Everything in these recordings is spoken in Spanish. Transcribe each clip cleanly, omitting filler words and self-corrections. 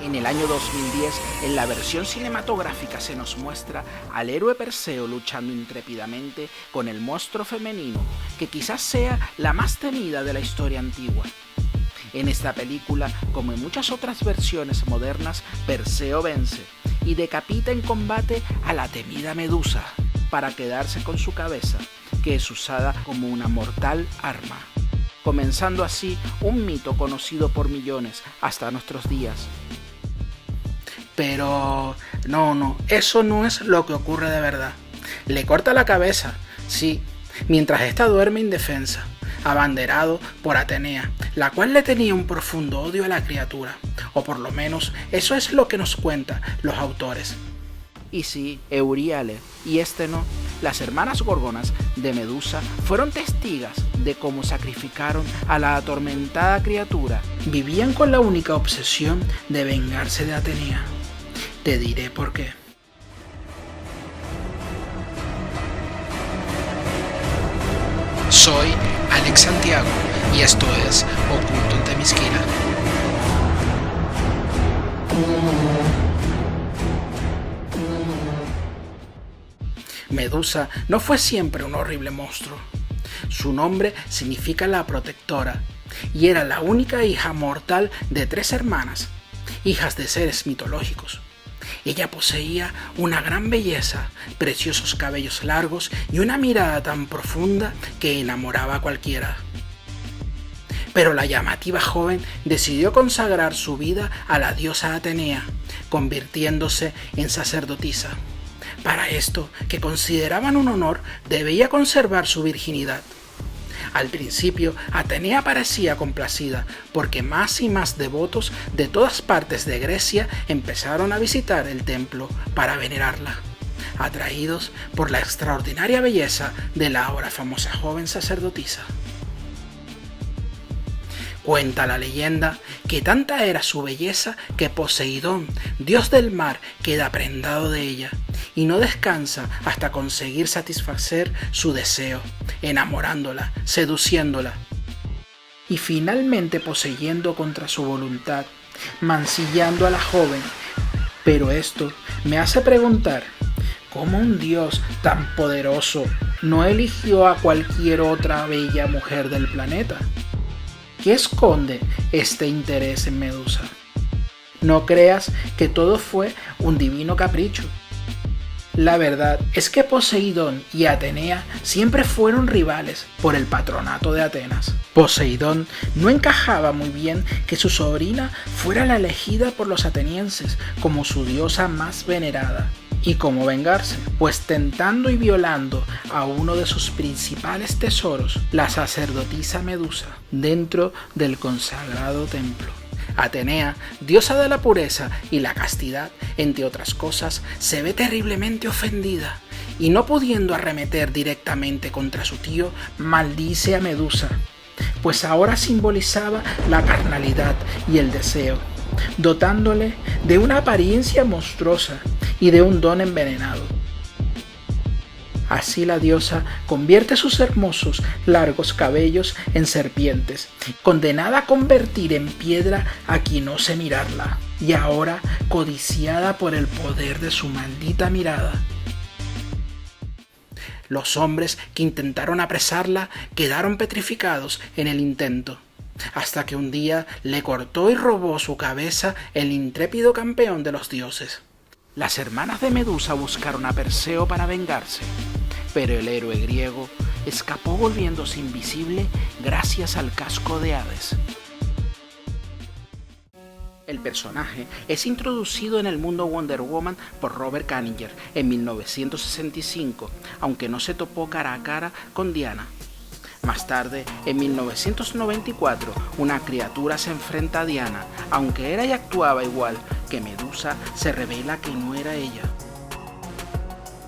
En el año 2010, en la versión cinematográfica se nos muestra al héroe Perseo luchando intrépidamente con el monstruo femenino, que quizás sea la más temida de la historia antigua. En esta película, como en muchas otras versiones modernas, Perseo vence y decapita en combate a la temida Medusa, para quedarse con su cabeza, que es usada como una mortal arma, comenzando así un mito conocido por millones hasta nuestros días. Pero no, eso no es lo que ocurre de verdad. Le corta la cabeza, sí, mientras ésta duerme indefensa, abanderado por Atenea, la cual le tenía un profundo odio a la criatura, o por lo menos eso es lo que nos cuentan los autores. Y sí, Euríale y Esteno, las hermanas gorgonas de Medusa, fueron testigas de cómo sacrificaron a la atormentada criatura. Vivían con la única obsesión de vengarse de Atenea. Te diré por qué. Soy Alex Santiago y esto es Oculto en Themyscira. Medusa no fue siempre un horrible monstruo. Su nombre significa la protectora y era la única hija mortal de 3 hermanas, hijas de seres mitológicos. Ella poseía una gran belleza, preciosos cabellos largos y una mirada tan profunda que enamoraba a cualquiera. Pero la llamativa joven decidió consagrar su vida a la diosa Atenea, convirtiéndose en sacerdotisa. Para esto, que consideraban un honor, debía conservar su virginidad. Al principio, Atenea parecía complacida, porque más y más devotos de todas partes de Grecia empezaron a visitar el templo para venerarla, atraídos por la extraordinaria belleza de la ahora famosa joven sacerdotisa. Cuenta la leyenda que tanta era su belleza que Poseidón, dios del mar, queda prendado de ella y no descansa hasta conseguir satisfacer su deseo, enamorándola, seduciéndola y finalmente poseyendo contra su voluntad, mancillando a la joven. Pero esto me hace preguntar, ¿cómo un dios tan poderoso no eligió a cualquier otra bella mujer del planeta? ¿Qué esconde este interés en Medusa? No creas que todo fue un divino capricho. La verdad es que Poseidón y Atenea siempre fueron rivales por el patronato de Atenas. Poseidón no encajaba muy bien que su sobrina fuera la elegida por los atenienses como su diosa más venerada. ¿Y cómo vengarse? Pues tentando y violando a uno de sus principales tesoros, la sacerdotisa Medusa, dentro del consagrado templo. Atenea, diosa de la pureza y la castidad, entre otras cosas, se ve terriblemente ofendida y no pudiendo arremeter directamente contra su tío, maldice a Medusa, pues ahora simbolizaba la carnalidad y el deseo, dotándole de una apariencia monstruosa y de un don envenenado. Así la diosa convierte sus hermosos, largos cabellos en serpientes, condenada a convertir en piedra a quien ose mirarla, y ahora codiciada por el poder de su maldita mirada. Los hombres que intentaron apresarla quedaron petrificados en el intento, hasta que un día le cortó y robó su cabeza el intrépido campeón de los dioses. Las hermanas de Medusa buscaron a Perseo para vengarse, pero el héroe griego escapó volviéndose invisible gracias al casco de Hades. El personaje es introducido en el mundo Wonder Woman por Robert Kanigher en 1965, aunque no se topó cara a cara con Diana. Más tarde, en 1994, una criatura se enfrenta a Diana, aunque era y actuaba igual que Medusa, se revela que no era ella.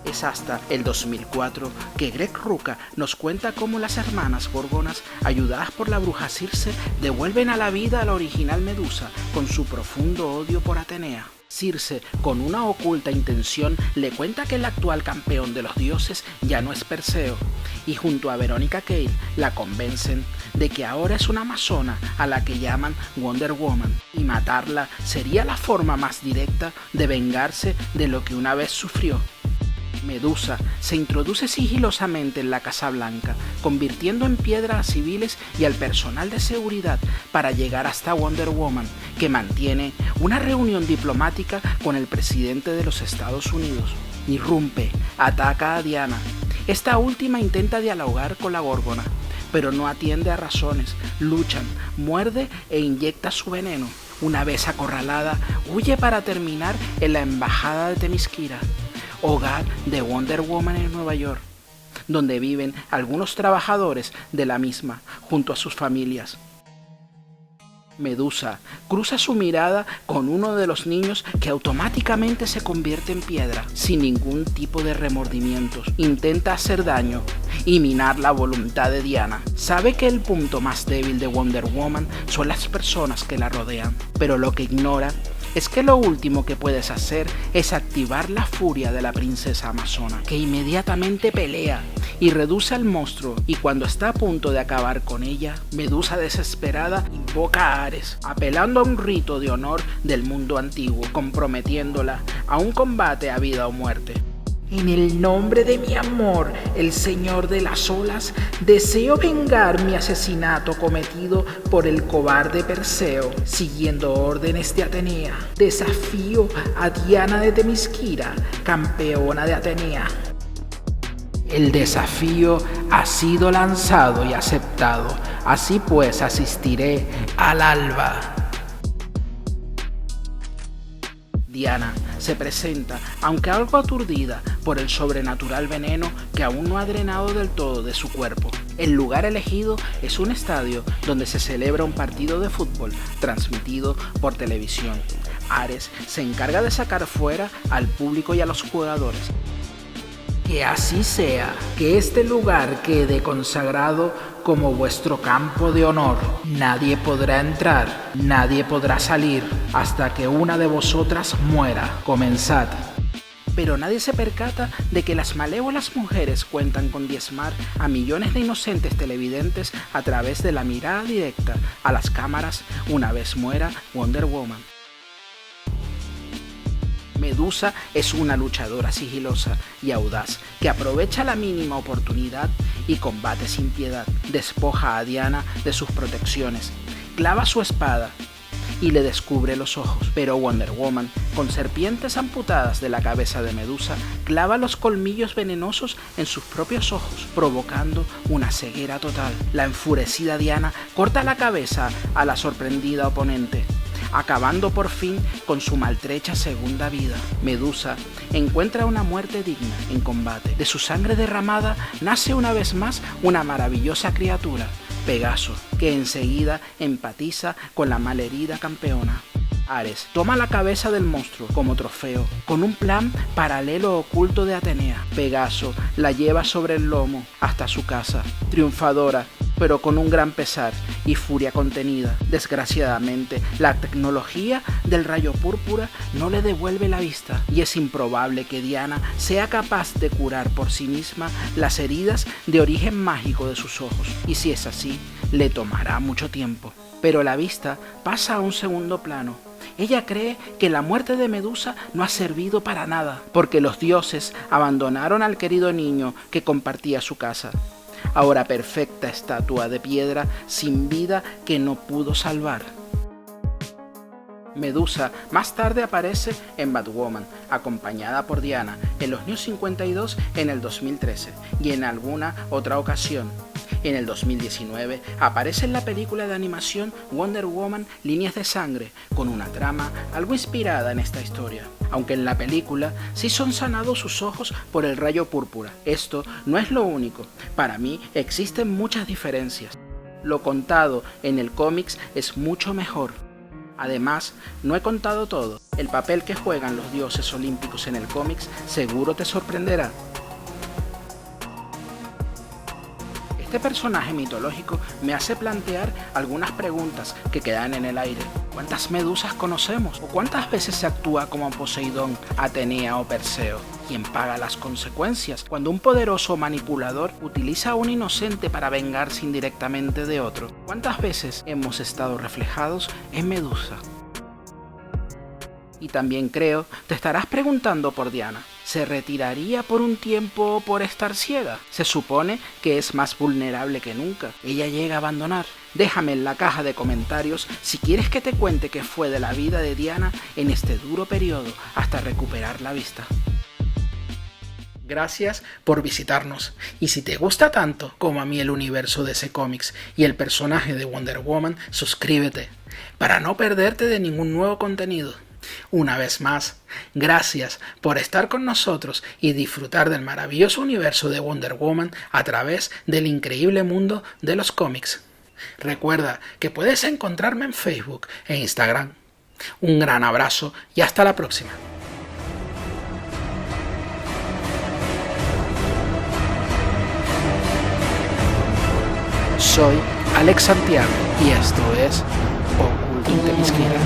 Es hasta el 2004 que Greg Rucka nos cuenta cómo las hermanas gorgonas, ayudadas por la bruja Circe, devuelven a la vida a la original Medusa con su profundo odio por Atenea. Circe, con una oculta intención, le cuenta que el actual campeón de los dioses ya no es Perseo, y junto a Veronica Cale la convencen de que ahora es una amazona a la que llaman Wonder Woman, y matarla sería la forma más directa de vengarse de lo que una vez sufrió. Medusa se introduce sigilosamente en la Casa Blanca, convirtiendo en piedra a civiles y al personal de seguridad para llegar hasta Wonder Woman, que mantiene una reunión diplomática con el presidente de los Estados Unidos. Irrumpe, ataca a Diana. Esta última intenta dialogar con la Górgona, pero no atiende a razones. Luchan, muerde e inyecta su veneno. Una vez acorralada, huye para terminar en la embajada de Themyscira, hogar de Wonder Woman en Nueva York, donde viven algunos trabajadores de la misma junto a sus familias. Medusa cruza su mirada con uno de los niños que automáticamente se convierte en piedra, sin ningún tipo de remordimientos. Intenta hacer daño y minar la voluntad de Diana. Sabe que el punto más débil de Wonder Woman son las personas que la rodean, pero lo que ignora es que lo último que puedes hacer es activar la furia de la princesa amazona, que inmediatamente pelea y reduce al monstruo, y cuando está a punto de acabar con ella, Medusa desesperada invoca a Ares, apelando a un rito de honor del mundo antiguo, comprometiéndola a un combate a vida o muerte. En el nombre de mi amor, el señor de las olas, deseo vengar mi asesinato cometido por el cobarde Perseo, siguiendo órdenes de Atenea. Desafío a Diana de Themyscira, campeona de Atenea. El desafío ha sido lanzado y aceptado, así pues asistiré al alba. Diana se presenta, aunque algo aturdida por el sobrenatural veneno que aún no ha drenado del todo de su cuerpo. El lugar elegido es un estadio donde se celebra un partido de fútbol transmitido por televisión. Ares se encarga de sacar fuera al público y a los jugadores. Que así sea, que este lugar quede consagrado como vuestro campo de honor. Nadie podrá entrar, nadie podrá salir, hasta que una de vosotras muera. Comenzad. Pero nadie se percata de que las malévolas mujeres cuentan con diezmar a millones de inocentes televidentes a través de la mirada directa a las cámaras una vez muera Wonder Woman. Medusa es una luchadora sigilosa y audaz que aprovecha la mínima oportunidad y combate sin piedad. Despoja a Diana de sus protecciones, clava su espada y le descubre los ojos. Pero Wonder Woman, con serpientes amputadas de la cabeza de Medusa, clava los colmillos venenosos en sus propios ojos, provocando una ceguera total. La enfurecida Diana corta la cabeza a la sorprendida oponente, acabando por fin con su maltrecha segunda vida. Medusa encuentra una muerte digna en combate. De su sangre derramada nace una vez más una maravillosa criatura, Pegaso, que enseguida empatiza con la malherida campeona. Ares toma la cabeza del monstruo como trofeo, con un plan paralelo oculto de Atenea. Pegaso la lleva sobre el lomo hasta su casa, triunfadora, pero con un gran pesar y furia contenida. Desgraciadamente, la tecnología del rayo púrpura no le devuelve la vista, y es improbable que Diana sea capaz de curar por sí misma las heridas de origen mágico de sus ojos, y si es así, le tomará mucho tiempo. Pero la vista pasa a un segundo plano. Ella cree que la muerte de Medusa no ha servido para nada, porque los dioses abandonaron al querido niño que compartía su casa. Ahora perfecta estatua de piedra sin vida que no pudo salvar. Medusa más tarde aparece en Batwoman, acompañada por Diana, en los New 52 en el 2013 y en alguna otra ocasión. En el 2019 aparece en la película de animación Wonder Woman Líneas de Sangre, con una trama algo inspirada en esta historia. Aunque en la película sí son sanados sus ojos por el rayo púrpura. Esto no es lo único. Para mí existen muchas diferencias. Lo contado en el cómics es mucho mejor. Además, no he contado todo. El papel que juegan los dioses olímpicos en el cómics seguro te sorprenderá. Este personaje mitológico me hace plantear algunas preguntas que quedan en el aire. ¿Cuántas medusas conocemos? ¿O cuántas veces se actúa como Poseidón, Atenea o Perseo? ¿Quién paga las consecuencias cuando un poderoso manipulador utiliza a un inocente para vengarse indirectamente de otro? ¿Cuántas veces hemos estado reflejados en Medusa? Y también creo, te estarás preguntando por Diana. ¿Se retiraría por un tiempo por estar ciega? Se supone que es más vulnerable que nunca. Ella llega a abandonar. Déjame en la caja de comentarios si quieres que te cuente qué fue de la vida de Diana en este duro periodo hasta recuperar la vista. Gracias por visitarnos, y si te gusta tanto como a mí el universo de DC Comics y el personaje de Wonder Woman, suscríbete para no perderte de ningún nuevo contenido. Una vez más, gracias por estar con nosotros y disfrutar del maravilloso universo de Wonder Woman a través del increíble mundo de los cómics. Recuerda que puedes encontrarme en Facebook e Instagram. Un gran abrazo y hasta la próxima. Soy Alex Santiago y esto es Oculto en Themyscira.